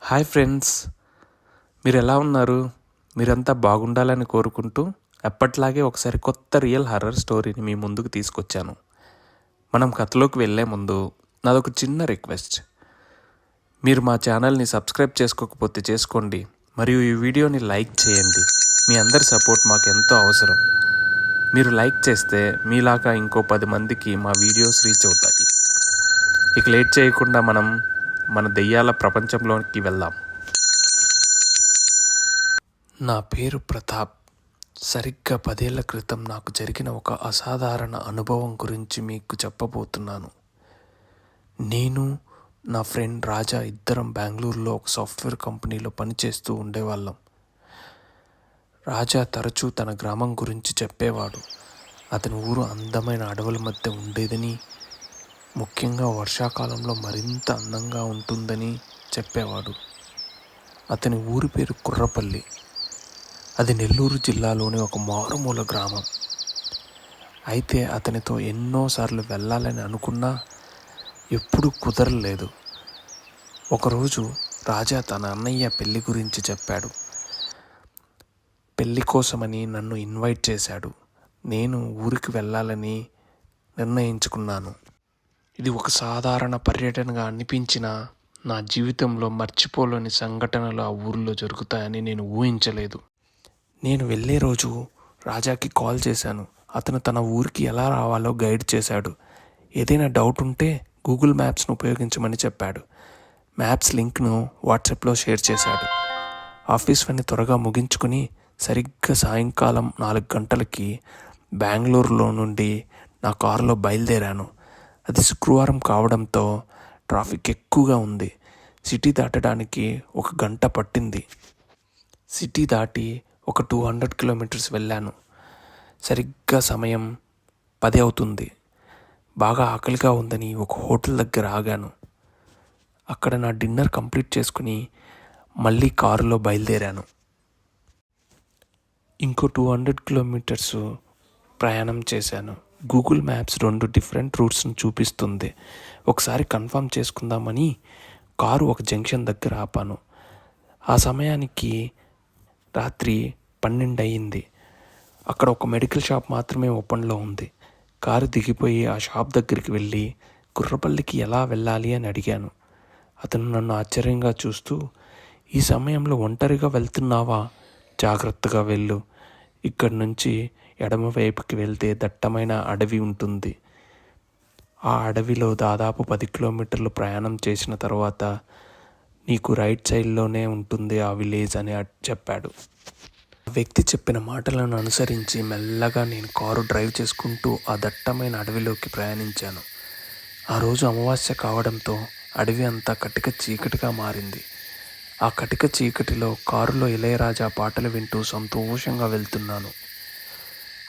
Hi friends, మీరు ఎలా ఉన్నారు? మీరంతా బాగుండాలని కోరుకుంటూ ఎప్పట్లాగే ఒకసారి కొత్త రియల్ హర్రర్ స్టోరీని మీ ముందుకు తీసుకొచ్చాను. మనం కథలోకి వెళ్ళే ముందు నాదొక చిన్న రిక్వెస్ట్. మీరు మా ఛానల్ని సబ్స్క్రైబ్ చేసుకోకపోతే చేసుకోండి, మరియు ఈ వీడియోని లైక్ చేయండి. మీ అందరి సపోర్ట్ మాకు ఎంతో అవసరం. మీరు లైక్ చేస్తే మీలాగా ఇంకో 10 మందికి మా వీడియోస్ రీచ్ అవుతాయి. ఇక లేట్ చేయకుండా మనం మన దెయ్యాల ప్రపంచంలోకి వెళ్దాం. నా పేరు ప్రతాప్. సరిగ్గా 10 ఏళ్ల క్రితం నాకు జరిగిన ఒక అసాధారణ అనుభవం గురించి మీకు చెప్పబోతున్నాను. నేను, నా ఫ్రెండ్ రాజా ఇద్దరం బెంగళూరులో ఒక సాఫ్ట్వేర్ కంపెనీలో పనిచేస్తూ ఉండేవాళ్ళం. రాజా తరచూ తన గ్రామం గురించి చెప్పేవాడు. అతని ఊరు అందమైన అడవుల మధ్య ఉండేదని, ముఖ్యంగా వర్షాకాలంలో మరింత అందంగా ఉంటుందని చెప్పేవాడు. అతని ఊరి పేరు కుర్రపల్లి. అది నెల్లూరు జిల్లాలోని ఒక మారుమూల గ్రామం. అయితే అతనితో ఎన్నోసార్లు వెళ్ళాలని అనుకున్నా ఎప్పుడూ కుదరలేదు. ఒకరోజు రాజా తన అన్నయ్య పెళ్లి గురించి చెప్పాడు. పెళ్లి కోసమని నన్ను ఇన్వైట్ చేశాడు. నేను ఊరికి వెళ్ళాలని నిర్ణయించుకున్నాను. ఇది ఒక సాధారణ పర్యటనగా అనిపించినా నా జీవితంలో మర్చిపోలేని సంఘటనలు ఆ ఊరిలో జరుగుతాయని నేను ఊహించలేదు. నేను వెళ్ళే రోజు రాజాకి కాల్ చేశాను. అతను తన ఊరికి ఎలా రావాలో గైడ్ చేశాడు. ఏదైనా డౌట్ ఉంటే గూగుల్ మ్యాప్స్ను ఉపయోగించమని చెప్పాడు. మ్యాప్స్ లింక్ను వాట్సాప్లో షేర్ చేశాడు. ఆఫీస్ పని త్వరగా ముగించుకుని సరిగ్గా సాయంకాలం 4 గంటలకి బెంగళూరులో నుండి నా కారులో బయలుదేరాను. అది శుక్రవారం కావడంతో ట్రాఫిక్ ఎక్కువగా ఉంది. సిటీ దాటడానికి 1 గంట పట్టింది. సిటీ దాటి ఒక 200 కిలోమీటర్స్ వెళ్ళాను. సరిగ్గా సమయం 10 అవుతుంది. బాగా ఆకలిగా ఉందని ఒక హోటల్ దగ్గర ఆగాను. అక్కడ నా డిన్నర్ కంప్లీట్ చేసుకుని మళ్ళీ కారులో బయలుదేరాను. ఇంకో 200 కిలోమీటర్స్ ప్రయాణం చేశాను. గూగుల్ మ్యాప్స్ 2 డిఫరెంట్ రూట్స్ను చూపిస్తుంది. ఒకసారి కన్ఫర్మ్ చేసుకుందామని కారు ఒక జంక్షన్ దగ్గర ఆపాను. ఆ సమయానికి రాత్రి 12 అయ్యింది. అక్కడ ఒక మెడికల్ షాప్ మాత్రమే ఓపెన్లో ఉంది. కారు దిగిపోయి ఆ షాప్ దగ్గరికి వెళ్ళి కుర్రపల్లికి ఎలా వెళ్ళాలి అని అడిగాను. అతను నన్ను ఆశ్చర్యంగా చూస్తూ, ఈ సమయంలో ఒంటరిగా వెళ్తున్నావా? జాగ్రత్తగా వెళ్ళు. ఇక్కడి నుంచి ఎడమ వైపుకి వెళ్తే దట్టమైన అడవి ఉంటుంది. ఆ అడవిలో దాదాపు 10 కిలోమీటర్లు ప్రయాణం చేసిన తర్వాత నీకు రైట్ సైడ్లోనే ఉంటుంది ఆ విలేజ్ అని చెప్పాడు. ఆ వ్యక్తి చెప్పిన మాటలను అనుసరించి మెల్లగా నేను కారు డ్రైవ్ చేసుకుంటూ ఆ దట్టమైన అడవిలోకి ప్రయాణించాను. ఆ రోజు అమావాస్య కావడంతో అడవి అంతా కటిక చీకటిగా మారింది. ఆ కటిక చీకటిలో కారులో ఇళయరాజా పాటలు వింటూ సంతోషంగా వెళ్తున్నాను.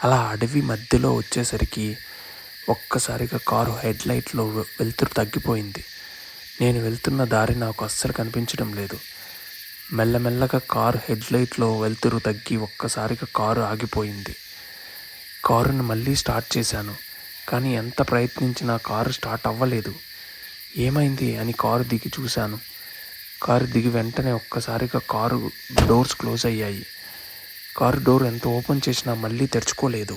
అలా అడవి మధ్యలో వచ్చేసరికి ఒక్కసారిగా కారు హెడ్లైట్లో వెలుతురు తగ్గిపోయింది. నేను వెళ్తున్న దారి నాకు అస్సలు కనిపించడం లేదు. మెల్లమెల్లగా కారు హెడ్లైట్లో వెలుతురు తగ్గి ఒక్కసారిగా కారు ఆగిపోయింది. కారుని మళ్ళీ స్టార్ట్ చేశాను, కానీ ఎంత ప్రయత్నించినా కారు స్టార్ట్ అవ్వలేదు. ఏమైంది అని కారు దిగి చూశాను. కారు దిగి వెంటనే ఒక్కసారిగా కారు డోర్స్ క్లోజ్ అయ్యాయి. కారు డోర్ ఎంత ఓపెన్ చేసినా మళ్ళీ తెరుచుకోలేదు.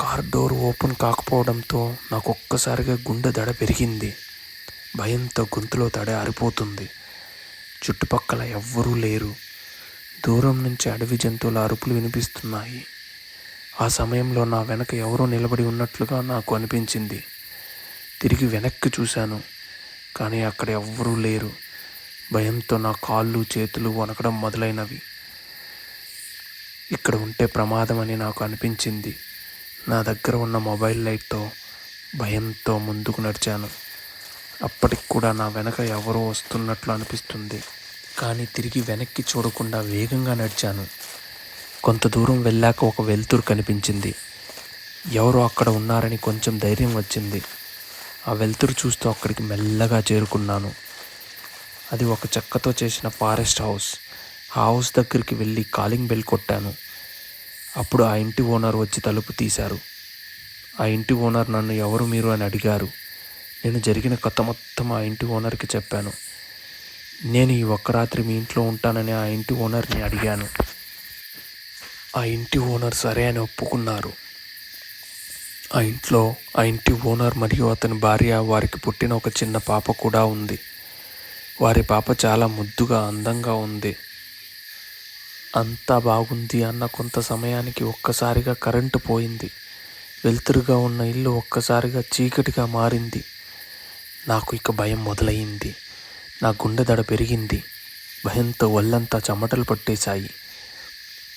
కార్ డోర్ ఓపెన్ కాకపోవడంతో నాకు ఒక్కసారిగా గుండె దడ పెరిగింది. భయంతో గొంతులో దడ ఆరిపోతుంది. చుట్టుపక్కల ఎవ్వరూ లేరు. దూరం నుంచి అడవి జంతువుల అరుపులు వినిపిస్తున్నాయి. ఆ సమయంలో నా వెనక ఎవరో నిలబడి ఉన్నట్లుగా నాకు అనిపించింది. తిరిగి వెనక్కి చూశాను, కానీ అక్కడ ఎవ్వరూ లేరు. భయంతో నా కాళ్ళు చేతులు వణకడం మొదలైనవి. ఇక్కడ ఉంటే ప్రమాదం అని నాకు అనిపించింది. నా దగ్గర ఉన్న మొబైల్ లైట్తో భయంతో ముందుకు నడిచాను. అప్పటికి కూడా నా వెనక ఎవరో వస్తున్నట్లు అనిపిస్తుంది, కానీ తిరిగి వెనక్కి చూడకుండా వేగంగా నడిచాను. కొంత దూరం వెళ్ళాక ఒక వెలుతురు కనిపించింది. ఎవరో అక్కడ ఉన్నారని కొంచెం ధైర్యం వచ్చింది. ఆ వెలుతురు చూస్తూ అక్కడికి మెల్లగా చేరుకున్నాను. అది ఒక చెక్కతో చేసిన ఫారెస్ట్ హౌస్. ఆ హౌస్ దగ్గరికి వెళ్ళి కాలింగ్ బెల్ కొట్టాను. అప్పుడు ఆ ఇంటి ఓనర్ వచ్చి తలుపు తీశారు. ఆ ఇంటి ఓనర్ నన్ను ఎవరు మీరు అని అడిగారు. నేను జరిగిన కథ మొత్తం ఆ ఇంటి ఓనర్కి చెప్పాను. నేను ఈ ఒక్క రాత్రి మీ ఇంట్లో ఉంటానని ఆ ఇంటి ఓనర్ని అడిగాను. ఆ ఇంటి ఓనర్ సరే అని ఒప్పుకున్నారు. ఆ ఇంటి ఓనర్ మరియు అతని భార్య, వారికి పుట్టిన ఒక చిన్న పాప కూడా ఉంది. వారి పాప చాలా ముద్దుగా అందంగా ఉంది. అంతా బాగుంది అన్న కొంత సమయానికి ఒక్కసారిగా కరెంటు పోయింది. వెలుతురుగా ఉన్న ఇల్లు ఒక్కసారిగా చీకటిగా మారింది. నాకు ఇక భయం మొదలయ్యింది. నా గుండె దడ పెరిగింది. భయంతో ఒళ్ళంతా చెమటలు పట్టేశాయి.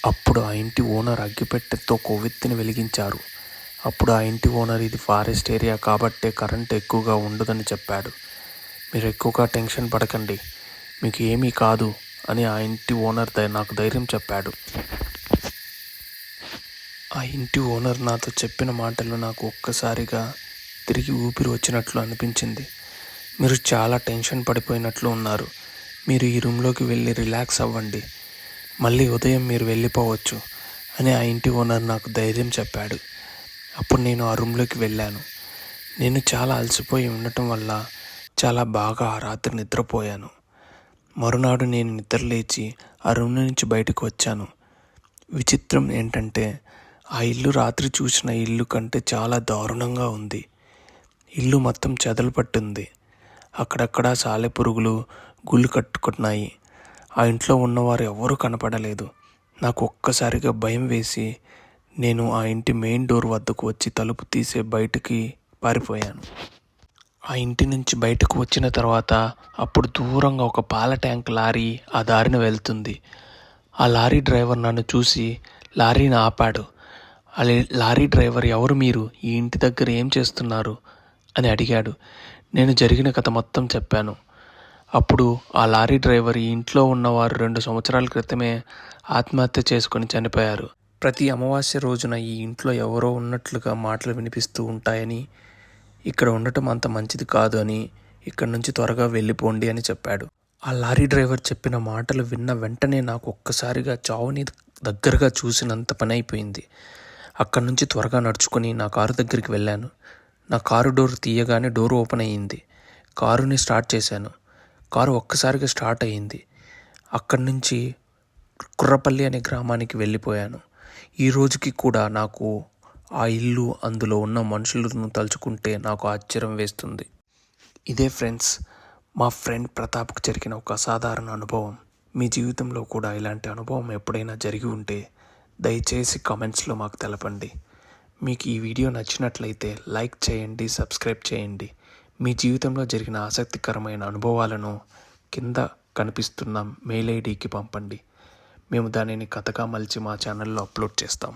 అప్పుడు ఆ ఇంటి ఓనర్ అగ్గిపెట్టెతో కొవ్వొత్తిని వెలిగించారు. అప్పుడు ఆ ఇంటి ఓనర్ ఇది ఫారెస్ట్ ఏరియా కాబట్టే కరెంటు ఎక్కువగా ఉండదని చెప్పాడు. మీరు ఎక్కువగా టెన్షన్ పడకండి, మీకు ఏమీ కాదు అని ఆ ఇంటి ఓనర్ నాకు ధైర్యం చెప్పాడు. ఆ ఇంటి ఓనర్ నాతో చెప్పిన మాటలు నాకు ఒక్కసారిగా తిరిగి ఊపిరి వచ్చినట్లు అనిపించింది. మీరు చాలా టెన్షన్ పడిపోయినట్లు ఉన్నారు. మీరు ఈ రూమ్లోకి వెళ్ళి రిలాక్స్ అవ్వండి. మళ్ళీ ఉదయం మీరు వెళ్ళిపోవచ్చు అని ఆ ఇంటి ఓనర్ నాకు ధైర్యం చెప్పాడు. అప్పుడు నేను ఆ రూమ్లోకి వెళ్ళాను. నేను చాలా అలసిపోయి ఉండటం వల్ల చాలా బాగా ఆ రాత్రి నిద్రపోయాను. మరునాడు నేను నిద్రలేచి ఆ రూమ్ నుంచి బయటకు వచ్చాను. విచిత్రం ఏంటంటే ఆ ఇల్లు రాత్రి చూసిన ఇల్లు కంటే చాలా దారుణంగా ఉంది. ఇల్లు మొత్తం చెదలు పట్టింది. అక్కడక్కడ సాలెపురుగులు గుళ్ళు కట్టుకున్నాయి. ఆ ఇంట్లో ఉన్నవారు ఎవరూ కనపడలేదు. నాకు ఒక్కసారిగా భయం వేసి నేను ఆ ఇంటి మెయిన్ డోర్ వద్దకు వచ్చి తలుపు తీసే బయటికి పారిపోయాను. ఆ ఇంటి నుంచి బయటకు వచ్చిన తర్వాత అప్పుడు దూరంగా ఒక పాల ట్యాంక్ లారీ ఆ దారిన వెళ్తుంది. ఆ లారీ డ్రైవర్ నన్ను చూసి లారీని ఆపాడు. ఆ లారీ డ్రైవర్, ఎవరు మీరు, ఈ ఇంటి దగ్గర ఏం చేస్తున్నారు అని అడిగాడు. నేను జరిగిన కథ మొత్తం చెప్పాను. అప్పుడు ఆ లారీ డ్రైవర్, ఈ ఇంట్లో ఉన్నవారు 2 సంవత్సరాల క్రితమే ఆత్మహత్య చేసుకొని చనిపోయారు. ప్రతి అమావాస్య రోజున ఈ ఇంట్లో ఎవరో ఉన్నట్లుగా మాటలు వినిపిస్తూ ఉంటాయని, ఇక్కడ ఉండటం అంత మంచిది కాదు అని, ఇక్కడి నుంచి త్వరగా వెళ్ళిపోండి అని చెప్పాడు. ఆ లారీ డ్రైవర్ చెప్పిన మాటలు విన్న వెంటనే నాకు ఒక్కసారిగా చావుని దగ్గరగా చూసినంత పని అయిపోయింది. అక్కడి నుంచి త్వరగా నడుచుకొని నా కారు దగ్గరికి వెళ్ళాను. నా కారు డోర్ తీయగానే డోర్ ఓపెన్ అయ్యింది. కారుని స్టార్ట్ చేశాను. కారు ఒక్కసారిగా స్టార్ట్ అయ్యింది. అక్కడి నుంచి కుర్రపల్లి అనే గ్రామానికి వెళ్ళిపోయాను. ఈ రోజుకి కూడా నాకు ఆ ఇల్లు, అందులో ఉన్న మనుషులను తలుచుకుంటే నాకు ఆశ్చర్యం వేస్తుంది. ఇదే ఫ్రెండ్స్, మా ఫ్రెండ్ ప్రతాప్కు జరిగిన ఒక అసాధారణ అనుభవం. మీ జీవితంలో కూడా ఇలాంటి అనుభవం ఎప్పుడైనా జరిగి ఉంటే దయచేసి కామెంట్స్లో మాకు తెలపండి. మీకు ఈ వీడియో నచ్చినట్లయితే లైక్ చేయండి, సబ్స్క్రైబ్ చేయండి. మీ జీవితంలో జరిగిన ఆసక్తికరమైన అనుభవాలను కింద కనిపిస్తున్న మెయిల్ ఐడికి పంపండి. మేము దానిని కథగా మలిచి మా ఛానల్లో అప్లోడ్ చేస్తాం.